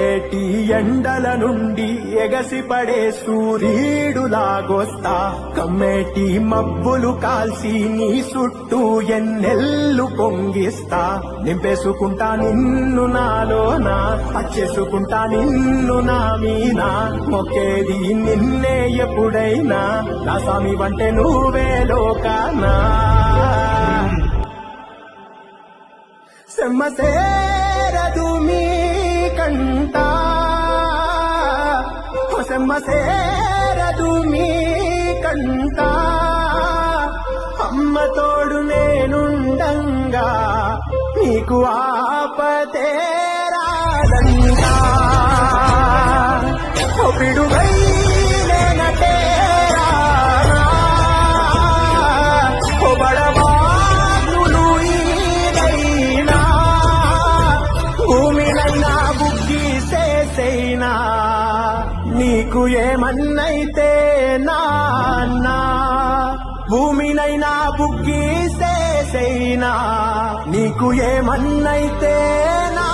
మండేటి ఎండల నుండి ఎగసిపడే సూర్యుడులాగొస్తా కమ్మేటి మబ్బులు కాల్సి నీ చుట్టూ ఎన్నెల్లు పొంగిస్తా నింపేసుకుంటా నిన్ను నాలోనా పచ్చేసుకుంటా నిన్ను నా మీనా మొక్కేది నిన్నే ఎప్పుడైనా నా స్వామి వంటే నువ్వే లోకానా సెమ్మసేరదు మీ కంట సెమ్మసేరదు మీ కంట అమ్మ తోడు నేనుండంగా నీకు ఆపతే రాదంగా ఒపిడుగై నేనటే రానా ఒబడబానులు ఈదైనా భూమినైనా బుగ్గి చేసైనా నీకు ఏమన్నైతే నాన్నా భూమినైనా బుగ్గి చేసైనా నీకు ఏమన్నైతే నా